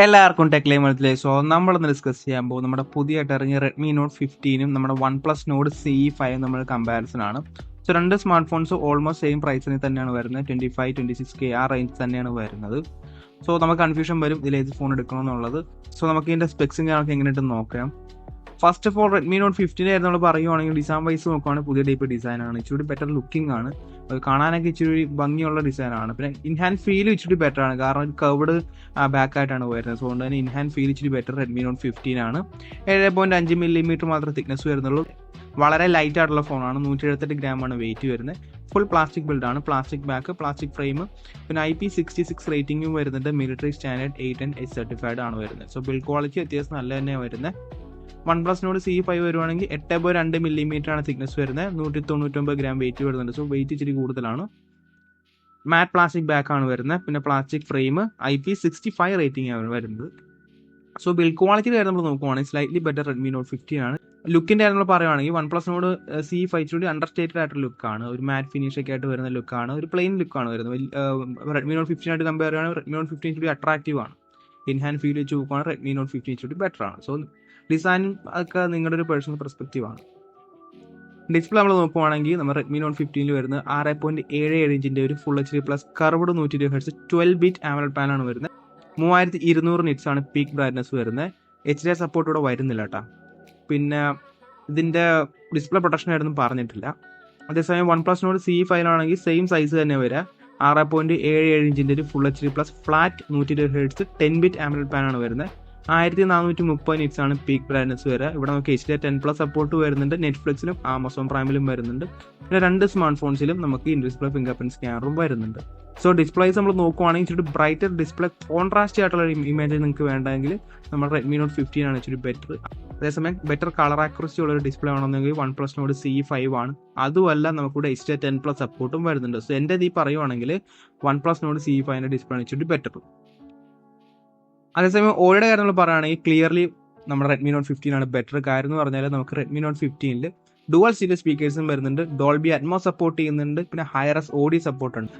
എല്ലാവർക്കും ടെക് ലൈമത്തിലെ നമ്മളിന്ന് ഡിസ്കസ് ചെയ്യാൻ പോകും നമ്മുടെ പുതിയതായിട്ട് ഇറങ്ങിയ റെഡ്മി നോട്ട് 15 നമ്മുടെ വൺ പ്ലസ് നോട്ട് CE5 നമ്മൾ കമ്പാരിസൺ ആണ്. രണ്ട് സ്മാർട്ട് ഫോൺസ് ഓൾമോസ്റ്റ് സെയിം പ്രൈസിന് തന്നെയാണ് വരുന്നത്. 25-26K ആ റേഞ്ച് തന്നെയാണ് വരുന്നത്. നമുക്ക് കൺഫ്യൂഷൻ വരും ഇതിൽ ഏത് ഫോൺ എടുക്കണമെന്നുള്ളത്. നമുക്ക് ഇതിന്റെ സ്പെക്സും കാര്യങ്ങളൊക്കെ എങ്ങനെയായിട്ട് നോക്കാം. First of all Redmi Note 15 ആയിരുന്നു നമ്മൾ പറയുവാണെങ്കിൽ ഡിസൈൻ വൈസ് നോക്കുകയാണെങ്കിൽ പുതിയ ടൈപ്പ് ഡിസൈൻ ആണ്. ഇച്ചിരി ബെറ്റർ ലുക്കിംഗ് ആണ്, കാണാനൊക്കെ ഇച്ചിരി ഭംഗിയുള്ള ഡിസൈൻ ആണ്. പിന്നെ ഇൻഹാൻഡ് ഫീൽ ഇച്ചിരി ബെറ്റർ ആണ്, കാരണം കർവ്ഡ് ബാക്ക് ആയിട്ടാണ് വരുന്നത്. അതുകൊണ്ട് തന്നെ ഇൻഹാൻഡ് ഫീൽ ഇച്ചിരി ബെറ്റർ റെഡ്മി നോട്ട് 15 ആണ്. 7.5 mm മാത്രമേ തിക്നെസ് വരുന്നുള്ളൂ. വളരെ ലൈറ്റ് ആയിട്ടുള്ള ഫോണാണ്. 178 ഗ്രാമാണ് വെയിറ്റ് വരുന്നത്. ഫുൾ പ്ലാസ്റ്റിക് ബിൽഡാണ്, പ്ലാസ്റ്റിക് ബാക്ക്, പ്ലാസ്റ്റിക് ഫ്രെയിം, പിന്നെ IP66 റേറ്റിംഗും വരുന്നുണ്ട്. മിലിറ്ററി സ്റ്റാൻഡേർഡ് 8 സർട്ടിഫൈഡ് ആണ് വരുന്നത്. ബിൽഡ് ക്വാളിറ്റി അത്യാവശ്യം നല്ല തന്നെയാണ് വരുന്നത്. വൺ പ്ലസ് നോട് CE5 വരുവാണെങ്കിൽ 8.2 mm ആണ് തിക്നെസ് വരുന്നത്. 199 ഗ്രാം വെയിറ്റ് വരുന്നുണ്ട്. വെയിറ്റ് ഇച്ചിരി കൂടുതലാണ്. മാറ്റ് പ്ലാസ്റ്റിക് ബാക്ക് ആണ് വരുന്നത്. പിന്നെ പ്ലാസ്റ്റിക് ഫ്രെയിം, IP65 റേറ്റിംഗ് ആണ് വരുന്നത്. ബിൽഡ് ക്വാളിറ്റി കാര്യം നമ്മൾ നോക്കുവാണെങ്കിൽ സ്ലൈറ്റ്ലി ബെറ്റർ റെഡ്മി നോട്ട് 15 ആണ്. ലുക്കിന്റെ കാര്യം നമ്മൾ പറയുവാണെങ്കിൽ വൺ പ്ലസ് നോട് CE5 അണ്ടർസ്റ്റേറ്റഡ് ആയിട്ടുള്ള ലുക്കാണ്. ഒരു മാറ്റ് ഫിനിഷ് ഒക്കെ ആയിട്ട് വരുന്ന ലുക്കാണ്, ഒരു പ്ലെയിൻ ലുക്കാണ് വരുന്നത്. റെഡ്മി നോട്ട് 15 ആയിട്ട് കമ്പയർ ചെയ്യുകയാണെങ്കിൽ റെഡ്മി നോട്ട് 15 അട്രാക്റ്റീവ് ആണ്. ഇൻഹാൻഡ് ഫീൽ വെച്ച് നോക്കുകയാണെങ്കിൽ റെഡ്മി നോട്ട് 15 ബെറ്റർ ആണ്. ഡിസൈൻ ഒക്കെ നിങ്ങളുടെ ഒരു പേഴ്സണൽ പെർസ്പെക്റ്റീവ് ആണ്. ഡിസ്പ്ലേ നമ്മൾ നോക്കുവാണെങ്കിൽ നമ്മൾ റെഡ്മി നോട്ട് 15 വരുന്നത് 6.77 ഇഞ്ചിന്റെ ഒരു full HD plus curved 120 Hz 12-bit AMOLED പാനലാണ് വരുന്നത്. 3200 നിറ്റ്സ് ആണ് പീക്ക് ബ്രൈറ്റ്നസ് വരുന്നത്. HDR സപ്പോർട്ട് ഇവിടെ വരുന്നില്ല കേട്ടോ. പിന്നെ ഇതിന്റെ ഡിസ്പ്ലേ പ്രൊട്ടക്ഷൻ ആയിരുന്നു പറഞ്ഞിട്ടില്ല. അതേസമയം വൺ പ്ലസ് നോട് CE5 ആണെങ്കിൽ സെയിം സൈസ് തന്നെ വരിക. 6.77 ഇഞ്ചിന്റെ ഒരു full HD plus flat 120 Hz 10-bit AMOLED പാനാണ് വരുന്നത്. 1430 നിറ്റ്സ് ആണ് പീക്ക് ബ്രൈറ്റ്നസ് വരിക. ഇവിടെ നമുക്ക് HDR10+ സപ്പോർട്ട് വരുന്നുണ്ട്. നെറ്റ്ഫ്ലിക്സിലും ആമസോൺ പ്രൈമിലും വരുന്നുണ്ട്. പിന്നെ 2 സ്മാർട്ട് ഫോൺസിലും നമുക്ക് ഇൻ ഡിസ്പ്ലേ ഫിംഗർ പ്രിന്റ് സ്കാനറും വരുന്നുണ്ട്. ഡിസ്പ്ലേസ് നമ്മൾ നോക്കുവാണെങ്കിൽ ഇച്ചിരി ബ്രൈറ്റർ ഡിസ്പ്ലേ കോൺട്രാസ്റ്റ് ആയിട്ടുള്ള ഇമേജ് നിങ്ങൾക്ക് വേണ്ടെങ്കിൽ നമ്മുടെ റെഡ്മി നോട്ട് 15 ആണ് ഇച്ചിരി ബെറ്റർ. അതേസമയം ബെറ്റർ കളർ ആക്യുറസി ഉള്ള ഒരു ഡിസ്പ്ലേ ആണെന്നെങ്കിൽ വൺ പ്ലസ് നോട് CE5 ആണ്. അതുമല്ല നമുക്കിവിടെ HDR10+ സപ്പോർട്ടും വരുന്നുണ്ട്. എൻ്റെ ഈ പറയുവാണെങ്കിൽ വൺ പ്ലസ് നോട് CE5 ഡിസ്പ്ലേ ആണ് ഇച്ചിരി ബെറ്റർ. അതേസമയം ഓയുടെ കാര്യം നമ്മൾ പറയുകയാണെങ്കിൽ ക്ലിയർലി നമ്മുടെ റെഡ്മി നോട്ട് 15 ആണ് ബെറ്റർ. കാര്യം എന്ന് പറഞ്ഞാൽ നമുക്ക് റെഡ്മി നോട്ട് 15 ഡുവൽ സ്റ്റീരിയോ സ്പീക്കേഴ്സും വരുന്നുണ്ട്, ഡോൾബി അറ്റ്മോസ് സപ്പോർട്ട് ചെയ്യുന്നുണ്ട്, പിന്നെ ഹൈറസ് ഓഡിയോ സപ്പോർട്ട് ഉണ്ട്.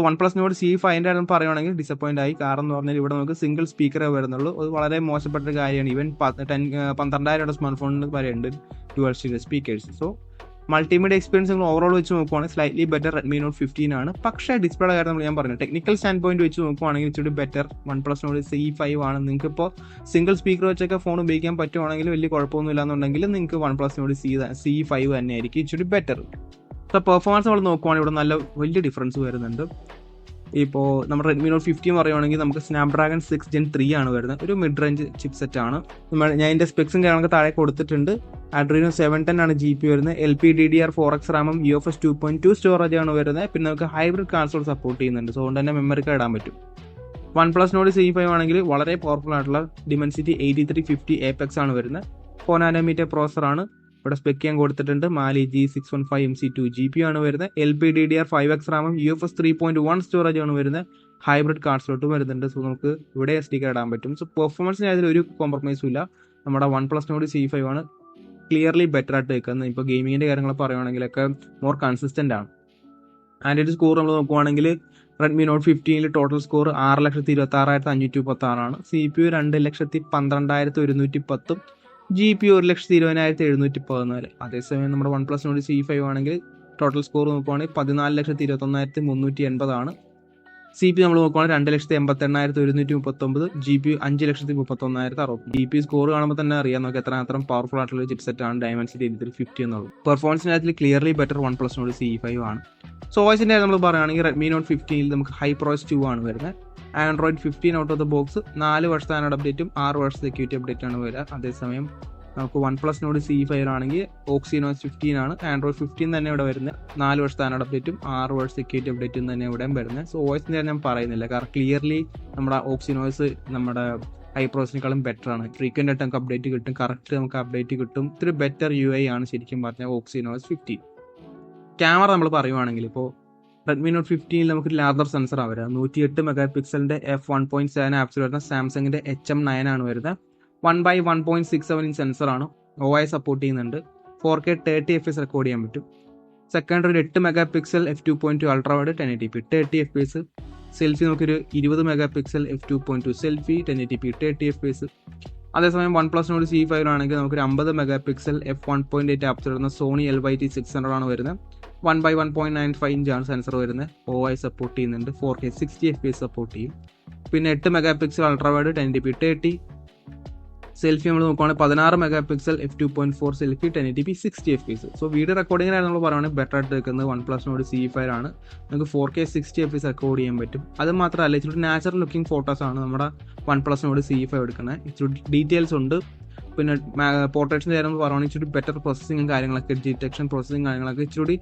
വൺ പ്ലസ് നോട് CE5 ആണെന്ന് പറയുകയാണെങ്കിൽ ഡിസപ്പോയിന്റ് ആയി. കാരണം എന്ന് പറഞ്ഞാൽ ഇവിടെ നമുക്ക് സിംഗിൾ സ്പീക്കറേ വരുന്നുള്ളൂ. അത് വളരെ മോശപ്പെട്ട കാര്യമാണ്. ഈവൻ 12,000 സ്മാർട്ട് ഫോണിന് വരെയുണ്ട് dual stereo speakers. Multimedia experience നിങ്ങൾ ഓവറോൾ വെച്ച് നോക്കുവാണെങ്കിൽ സ്ലൈറ്റ്ലി ബെറ്റർ റെഡ്മി നോട്ട് 15 ആണ്. പക്ഷേ ഡിസ്പ്ലേയുടെ കാര്യം ഞാൻ പറഞ്ഞു, ടെക്നിക്കൽ സ്റ്റാൻഡ് പോയിന്റ് വെച്ച് നോക്കുവാണെങ്കിൽ ഇച്ചിരി ബെറ്റർ വൺ പ്ലസ് നോട് CE5 ആണ്. നിങ്ങൾക്ക് ഇപ്പോൾ സിംഗിൾ സ്പീക്കർ വെച്ചൊക്കെ ഫോൺ ഉപയോഗിക്കാൻ പറ്റുവാണെങ്കിൽ വലിയ കുഴപ്പമൊന്നുമില്ല എന്നുണ്ടെങ്കിൽ നിങ്ങൾക്ക് വൺ പ്ലസ് നോട് CE5 തന്നെയായിരിക്കും ഇച്ചിരി ബെറ്റർ. പെർഫോമൻസ് നമ്മൾ നോക്കുവാണെങ്കിൽ ഇവിടെ നല്ല വലിയ ഡിഫറൻസ് വരുന്നുണ്ട്. ഇപ്പോൾ നമ്മുടെ റെഡ്മി നോട്ട് 15 പറയുവാണെങ്കിൽ നമുക്ക് സ്നാപ്ഡ്രാഗൺ 6 Gen 3 ആണ് വരുന്നത്. ഒരു മിഡ് റേഞ്ച് ചിപ്സെറ്റ് ആണ്. ഞാൻ ഇതിന്റെ സ്പെക്സും കാര്യങ്ങളൊക്കെ താഴെ കൊടുത്തിട്ടുണ്ട്. Adreno 710 ആണ് GPU വരുന്നത്. LPDDR4X റാമും UFS 2.2 സ്റ്റോറേജ് ആണ് വരുന്നത്. പിന്നെ നമുക്ക് ഹൈബ്രിഡ് കൺസോൾ സപ്പോർട്ട് ചെയ്യുന്നുണ്ട്. അതുകൊണ്ട് തന്നെ മെമ്മറി കാർഡ് ഇടാൻ പറ്റും. വൺ പ്ലസ് നോട് CE5 ആണെങ്കിൽ വളരെ പവർഫുൾ ആയിട്ടുള്ള Dimensity 8350 Apex ആണ് വരുന്നത്. 4 nm പ്രോസർ ആണ്. ഇവിടെ സ്പെക് ചെയ്യാൻ കൊടുത്തിട്ടുണ്ട്. Mali G615 MC2 GPU ആണ് വരുന്നത്. LPDDR5X റാമും UFS 3.1 സ്റ്റോറേജ് ആണ് വരുന്നത്. ഹൈബ്രിഡ് കാർഡ് സ്ലോട്ടും വരുന്നുണ്ട്. നമുക്ക് ഇവിടെ SD കാർഡ് ഇടാൻ പറ്റും. പെർഫോമൻസിന് അതിൽ ഒരു കോംപ്രമൈസും ഇല്ല. നമ്മുടെ വൺ പ്ലസ് നോട് CE5 ആണ് ക്ലിയർലി ബെറ്റർ ആയിട്ട് നിൽക്കുന്നത്. ഇപ്പോൾ ഗെയിമിങ്ങിന്റെ കാര്യങ്ങൾ പറയുവാണെങ്കിലൊക്കെ മോർ കൺസിസ്റ്റന്റ് ആണ്. ആൻഡ്രോയിഡ് സ്കോർ നമ്മൾ നോക്കുവാണെങ്കിൽ റെഡ്മി നോട്ട് 15 ടോട്ടൽ സ്കോർ 6,26,536 ആണ്. CPU 2,12,110, GPU 1,20,714. അതേസമയം നമ്മുടെ വൺ പ്ലസ് നോട് CE5 ആണെങ്കിൽ ടോട്ടൽ സ്കോർ നോക്കുവാണെങ്കിൽ 14,21,380 ആണ്. CPU നമ്മൾ നോക്കുവാണെങ്കിൽ 2,88,139, GPU 5,31,60. GPU സ്കോർ കാണുമ്പോൾ തന്നെ അറിയാം നമുക്ക് എത്രമാത്രം പവർഫുൾ ആയിട്ടുള്ള ചിപ്സെറ്റ് ആണ് Dimensity 8350 എന്നുള്ളത്. പെർഫോമൻസിന് കാര്യത്തിൽ ക്ലിയർലി ബെറ്റർ വൺ പ്ലസ് നോട് CE5 ആണ്. വോയിസിന്റെ നമ്മൾ പറയുകയാണെങ്കിൽ റെഡ്മി നോട്ട് 15 നമുക്ക് HyperOS 2 ആണ് വരുന്നത്. Android 15 out of the box 4 വർഷം സ്റ്റാൻഡേർഡ് അപ്ഡേറ്റും 6 വർഷം സെക്യൂരിറ്റി അപ്ഡേറ്റ് ആണ് വരിക. അതേസമയം നമുക്ക് വൺ പ്ലസ് നോട് CE5 ആണെങ്കിൽ Exynos 15 ആണ്. Android 15 തന്നെ ഇവിടെ വരുന്നത്. 4 വർഷം സ്റ്റാൻഡേർഡ് അപ്ഡേറ്റും 6 വർഷം സെക്യൂരിറ്റി അപ്ഡേറ്റും തന്നെ ഇവിടെ വരുന്നത്. വോയിസിന്റെ ഞാൻ പറയുന്നില്ല, കാരണം ക്ലിയർലി നമ്മുടെ Exynos നമ്മുടെ HyperOSനേക്കാളും ബെറ്റർ ആണ്. ഫ്രീക്വന്റ് ആയിട്ട് നമുക്ക് അപ്ഡേറ്റ് കിട്ടും, കറക്റ്റ് നമുക്ക് അപ്ഡേറ്റ് കിട്ടും. ഇത്തിരി ബെറ്റർ UI ആണ് ശരിക്കും പറഞ്ഞാൽ Exynos 15. ക്യാമറ നമ്മൾ പറയുവാണെങ്കിൽ ഇപ്പോൾ റെഡ്മി നോട്ട് 15 നമുക്ക് ലാർജർ സെൻസർ ആണ് വരുന്നത്. 108 മെഗാപിക്സലിന്റെ f1.7 ആപ്സിൽ വരുന്ന സാംസങ്ങിന്റെ HM9 ആണ് വരുന്നത്. 1/1.67 ഇഞ്ച് സെൻസർ ആണ്. OIS സപ്പോർട്ട് ചെയ്യുന്നുണ്ട്. 4K 30 FPS റെക്കോർഡ് ചെയ്യാൻ പറ്റും. Secondary 8 megapixel f2.2 ultra wide 1080p 30 FPS selfie നമുക്കൊരു 20 mega pixel f2.2 selfie 1080p 30 FPS. അതേസമയം OnePlus Nord C5 ആണെങ്കിൽ നമുക്കൊരു 50 മെഗാ പിക്സൽ f1.8 ആപ്ചർ വരുന്ന സോണി LYT 600 ആണ് വരുന്നത്. 1/1.95 ഇഞ്ചാണ് സെൻസർ വരുന്നത്. OI സപ്പോർട്ട് ചെയ്യുന്നുണ്ട്. 4K 60 FPS സപ്പോർട്ട് ചെയ്യും. പിന്നെ 8 mega pixel ultra wide 1080p 30. Selfie നമ്മൾ നോക്കുകയാണെങ്കിൽ 16 mega pixel f2.4 selfie 1080p 60 FPS. So video റെക്കോർഡിങ്ങിനാണ് നമ്മൾ പറയുകയാണെങ്കിൽ ബെറ്റർ ആയിട്ട് നിൽക്കുന്നത് OnePlus Nord C5 ആണ്. നമുക്ക് 4K 60 FPS റെക്കോർഡ് ചെയ്യാൻ പറ്റും. അത് മാത്രമല്ല ഇച്ചിരി നാച്ചുറൽ ലുക്കിംഗ് ഫോട്ടോസ് ആണ് നമ്മുടെ OnePlus Nord C5 എടുക്കുന്നത്. ഇച്ചിരി ഡീറ്റെയിൽസ് ഉണ്ട്. പിന്നെ പോർട്രേറ്റ്സിൻ്റെ കാര്യം പറയുകയാണെങ്കിൽ ഇച്ചിരി ബെറ്റർ പ്രോസസ്സിങ്ങും കാര്യങ്ങളൊക്കെ ഡിറ്റക്ഷൻ പ്രോസസ്സിങ് കാര്യങ്ങളൊക്കെ ഇച്ചിരി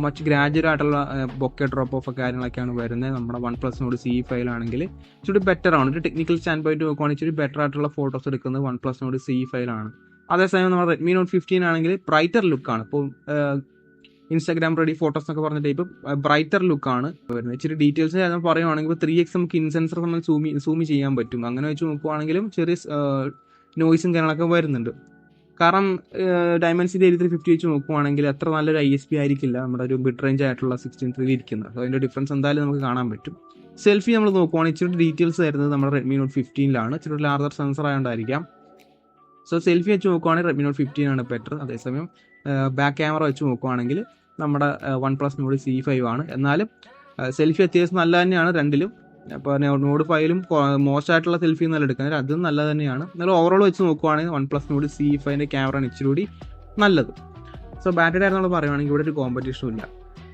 മച്ച് ഗ്രാജുവൽ ആയിട്ടുള്ള ബൊക്കെ ഡ്രോപ്പ് ഓഫ് കാര്യങ്ങളൊക്കെയാണ് വരുന്നത്. നമ്മുടെ OnePlus Nord C5 ആണെങ്കിൽ ഇച്ചിരി ബെറ്റർ ആണ്. ഒരു ടെക്നിക്കൽ സ്റ്റാൻഡ് പോയിന്റ് നോക്കുകയാണെങ്കിൽ ഇച്ചിരി ബെറ്റർ ആയിട്ടുള്ള ഫോട്ടോസ് എടുക്കുന്നത് OnePlus Nord C5 ആണ്. അതേസമയം നമ്മുടെ Redmi Note 15 ആണെങ്കിൽ ബ്രൈറ്റർ ലുക്കാണ്. ഇപ്പോൾ ഇൻസ്റ്റാഗ്രാം റെഡി ഫോട്ടോസ് എന്നൊക്കെ പറഞ്ഞ ടൈപ്പ് ബ്രൈറ്റർ ലുക്കാണ് വരുന്നത്. ഇച്ചിരി ഡീറ്റെയിൽസ് ഞാൻ പറയുവാണെങ്കിൽ ഇപ്പോൾ 3x നമുക്ക് ഇൻസെൻസർ നമ്മൾ സൂമി ചെയ്യാൻ പറ്റും. അങ്ങനെ വെച്ച് നോക്കുവാണെങ്കിലും ചെറിയ നോയ്സും കാര്യങ്ങളൊക്കെ വരുന്നുണ്ട്. കാരണം ഡയമൻസിറ്റി 8350 വെച്ച് നോക്കുവാണെങ്കിൽ അത്ര നല്ലൊരു ISP ആയിരിക്കില്ല നമ്മുടെ ഒരു മിഡ് റേഞ്ച് ആയിട്ടുള്ള 16:3 ഇരിക്കുന്നത്. അതിൻ്റെ ഡിഫറൻസ് എന്തായാലും നമുക്ക് കാണാൻ പറ്റും. സെൽഫി നമ്മൾ നോക്കുവാണെങ്കിൽ ഇച്ചിരി ഡീറ്റെയിൽസ് വരുന്നത് നമ്മുടെ Redmi Note 15 ഇച്ചിരി ലാർജർ സെൻസർ ആയതുകൊണ്ടായിരിക്കാം. സോ സെൽഫി വെച്ച് നോക്കുവാണെങ്കിൽ Redmi Note 15 ആണ് ബെറ്റർ. അതേസമയം ബാക്ക് ക്യാമറ വെച്ച് നോക്കുവാണെങ്കിൽ നമ്മുടെ OnePlus Nord C5 ആണ്. എന്നാലും സെൽഫി അത്യാവശ്യം നല്ല തന്നെയാണ് രണ്ടിലും. അപ്പോൾ Nord 5ലും മോശമായിട്ടുള്ള സെൽഫി ഒന്നും എടുക്കുന്നത് അതും നല്ല തന്നെയാണ്. എന്നാലും ഓവറോൾ വെച്ച് നോക്കുവാണെങ്കിൽ OnePlus Nord C5 ക്യാമറയാണ് ഇച്ചിരി കൂടി നല്ലത്. സോ ബാറ്ററി ആയിരുന്നു നമ്മൾ പറയുവാണെങ്കിൽ ഇവിടെ ഒരു കോമ്പറ്റീഷനും ഇല്ല.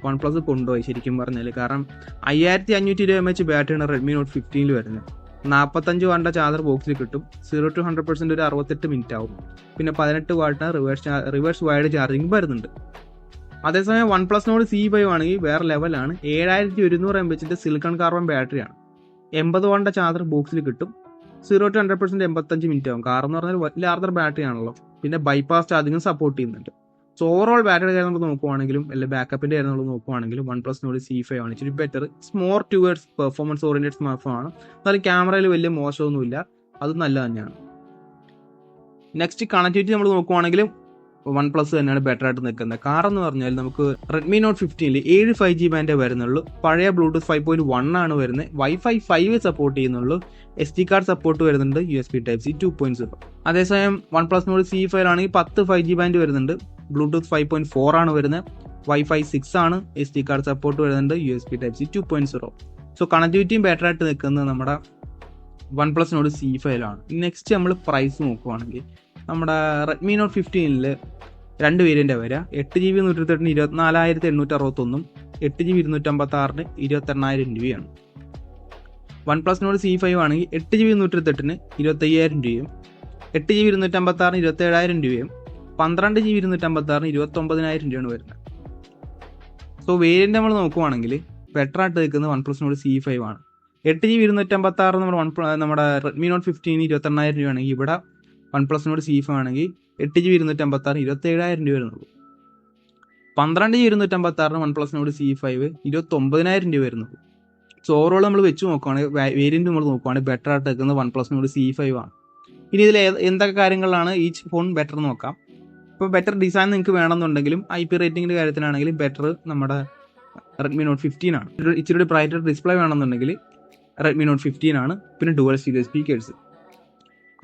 OnePlus കൊണ്ടുപോയി ശരിക്കും പറഞ്ഞാൽ. കാരണം 5520 mAh ബാറ്ററിയാണ് Redmi Note 15 വരുന്നത്. 45 വാട്ടിൻ്റെ ചാർജർ ബോക്സിൽ കിട്ടും. 0 to 100% ഒരു 68 മിനിറ്റ് ആവും. പിന്നെ 18 വാട്ടിന് റിവേഴ്സ് വൈഡ് ചാർജിങ് വരുന്നുണ്ട്. അതേസമയം OnePlus Nord C5 ആണെങ്കിൽ വേറെ ലെവലാണ്. 7100 mAh സിലിക്കൺ കാർബൺ ബാറ്ററിയാണ്. 80 വാട്ടിൻ്റെ ചാർജർ ബോക്സിൽ കിട്ടും. 0 to 100% 85 മിനിറ്റ് ആവും. കാരണം എന്ന് പറഞ്ഞാൽ ലാർജർ ബാറ്ററി ആണല്ലോ. പിന്നെ ബൈപ്പാസ് ചാർജിങ്ങും സപ്പോർട്ട് ചെയ്യുന്നുണ്ട്. സോ ഓവറോൾ ബാറ്ററി കാര്യം നമ്മൾ നോക്കുവാണെങ്കിലും അല്ലെങ്കിൽ ബാക്കപ്പിൻ്റെ കാര്യം നമ്മൾ നോക്കുവാണെങ്കിലും OnePlus Nord C5 ആണ് ഇച്ചിരി better. More towards performance oriented smart phone ആണ്. എന്നാലും ക്യാമറയിൽ വലിയ മോശമൊന്നുമില്ല. അത് നല്ല തന്നെയാണ്. നെക്സ്റ്റ് കണക്ടിവിറ്റി നമ്മൾ നോക്കുവാണെങ്കിലും OnePlus തന്നെയാണ് ബെറ്റർ ആയിട്ട് നിൽക്കുന്നത്. കാരണം എന്ന് പറഞ്ഞാൽ നമുക്ക് Redmi Note 15 7 5G ബാൻഡേ വരുന്നുള്ളൂ. പഴയ Bluetooth 5.1 ആണ് വരുന്നത്. Wi-Fi 5 സപ്പോർട്ട് ചെയ്യുന്നുള്ളൂ. SD കാർഡ് സപ്പോർട്ട് വരുന്നുണ്ട്. USB Type-C 2.0. അതേസമയം OnePlus Nord C5 ആണെങ്കിൽ 10 5G ബാൻഡ് വരുന്നുണ്ട്. Bluetooth 5.4 ആണ് വരുന്നത്. Wi-Fi 6 ആണ്. SD കാർഡ് സപ്പോർട്ട് വരുന്നുണ്ട്. USB Type-C 2.0. സോ കണക്ടിവിറ്റിയും ബെറ്റർ ആയിട്ട് നിൽക്കുന്നത് നമ്മുടെ OnePlus Nord C5 ആണ്. നെക്സ്റ്റ് നമ്മൾ പ്രൈസ് നോക്കുവാണെങ്കിൽ നമ്മുടെ Redmi Note 15 2 വേരിയൻ്റ് വരിക. 8GB 128 24,861 8GB 256 28,000 രൂപയാണ്. OnePlus Nord C5 ആണെങ്കിൽ 8GB 128 25,000 രൂപയും 8GB 256 27,000 രൂപയും 12GB 256 29,000 രൂപയാണ് വരുന്നത്. സോ വേരിയൻ്റ് നമ്മൾ നോക്കുവാണെങ്കിൽ ബെറ്റർ ആയിട്ട് നിൽക്കുന്നത് OnePlus Nord C5 ആണ്. 8GB 256 നമ്മുടെ Redmi Note 15 28,000 രൂപയാണെങ്കിൽ ഇവിടെ OnePlus Nord C5 ആണെങ്കിൽ 8GB 256 27,000 രൂപ വരുന്നുള്ളൂ. 12GB 256 OnePlus Nord C5 29,000 രൂപ വരുന്നുള്ളൂ. സോ ഓവറോൾ നമ്മൾ വെച്ച് നോക്കുവാണെങ്കിൽ വേരിയൻറ്റ് നമ്മൾ നോക്കുവാണെങ്കിൽ ബെറ്റർ ആയിട്ട് നിൽക്കുന്നത് OnePlus Nord C5 ആണ്. ഇനി ഇതിൽ എന്തൊക്കെ കാര്യങ്ങളിലാണ് ഈച്ച് ഫോൺ ബെറ്റർ നോക്കാം. ഇപ്പോൾ ബെറ്റർ ഡിസൈൻ നിങ്ങൾക്ക് വേണമെന്നുണ്ടെങ്കിലും IP റേറ്റിംഗിൻ്റെ കാര്യത്തിലാണെങ്കിലും ബെറ്റർ നമ്മുടെ Redmi Note 15 ആണ്. ഇച്ചിരി ബ്രൈറ്റർ ഡിസ്പ്ലേ വേണമെന്നുണ്ടെങ്കിൽ Redmi Note 15 ആണ്. പിന്നെ ഡുവൽ സ്റ്റീരിയോ സ്പീക്കേഴ്സ്.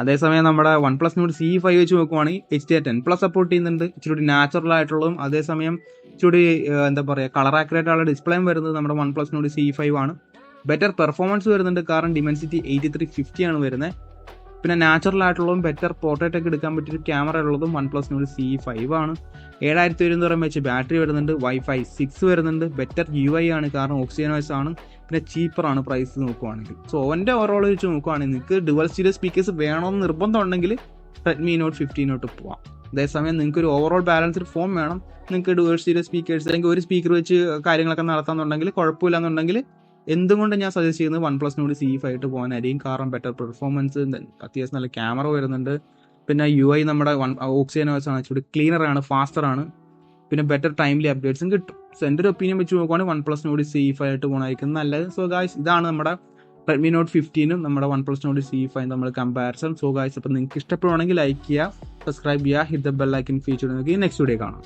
അതേസമയം നമ്മുടെ OnePlus Nord C5 വെച്ച് നോക്കുവാണെങ്കിൽ HDR10+ സപ്പോർട്ട് ചെയ്യുന്നുണ്ട്. ഇച്ചിരി നാച്ചുറൽ ആയിട്ടുള്ളതും അതേസമയം ഇച്ചിരി എന്താ പറയുക കളർ ആക്യുറേറ്റ് ആയുള്ള ഡിസ്പ്ലേയും വരുന്നത് നമ്മുടെ OnePlus Nord C5 ആണ്. ബെറ്റർ പെർഫോമൻസ് വരുന്നുണ്ട്. കാരണം Dimensity 8350 ആണ് വരുന്നത്. പിന്നെ നാച്ചുറൽ ആയിട്ടുള്ളതും ബെറ്റർ പോർട്രേറ്റ് ഒക്കെ എടുക്കാൻ പറ്റിയൊരു ക്യാമറ ഉള്ളതും OnePlus Nord C5 ആണ്. 7100 mAh ബാറ്ററി വരുന്നുണ്ട്. Wi-Fi 6 വരുന്നുണ്ട്. ബെറ്റർ UI ആണ് കാരണം OxygenOS ആണ്. പിന്നെ ചീപ്പറാണ് പ്രൈസ് നോക്കുവാണെങ്കിൽ. സോ എൻ്റെ ഓവറോൾ വെച്ച് നോക്കുവാണെങ്കിൽ നിങ്ങൾക്ക് ഡുവൽ സ്റ്റീരിയോ സ്പീക്കേഴ്സ് വേണമെന്ന് നിർബന്ധം ഉണ്ടെങ്കിൽ Redmi Note 15 പോവാം. അതേസമയം നിങ്ങൾക്ക് ഒരു ഓവറോൾ ബാലൻസ്ഡ് ഫോൺ വേണം, നിങ്ങൾക്ക് ഡുവൽ സ്റ്റീരിയോ സ്പീക്കേഴ്സ് അല്ലെങ്കിൽ ഒരു സ്പീക്കർ വെച്ച് കാര്യങ്ങളൊക്കെ നടത്താമെന്നുണ്ടെങ്കിൽ കുഴപ്പമില്ലെന്നുണ്ടെങ്കിൽ എന്തുകൊണ്ട് ഞാൻ സജസ്റ്റ് ചെയ്യുന്നത് OnePlus Nord C5 പോകാനായിരിക്കും. കാരണം ബെറ്റർ പെർഫോമൻസ്, അത്യാവശ്യം നല്ല ക്യാമറ വരുന്നുണ്ട്. പിന്നെ UI നമ്മുടെ OxygenOS ആണ്, ഇച്ചിരി ക്ലീനർ ആണ്, ഫാസ്റ്റർ ആണ്. പിന്നെ ബെറ്റർ ടൈംലി അപ്ഡേറ്റ്സും കിട്ടും. സോ എൻ്റെ ഒരു ഒപ്പീനിയൻ വെച്ച് നോക്കുവാണെങ്കിൽ OnePlus Nord C5 പോകുന്നതായിരിക്കും നല്ലത്. സോ ഗായ്സ് ഇതാണ് നമ്മുടെ Redmi Note 15 നമ്മുടെ OnePlus Nord C5 നമ്മൾ കമ്പാരിസൺ. സോ ഗായ്സ് അപ്പോൾ നിങ്ങൾക്ക് ഇഷ്ടപ്പെടുവാണെങ്കിൽ ലൈക്ക് ചെയ്യുക, സബ്സ്ക്രൈബ് ചെയ്യുക, hit the bell icon feature നോക്കി നെക്സ്റ്റ് വീഡിയോ കാണാം.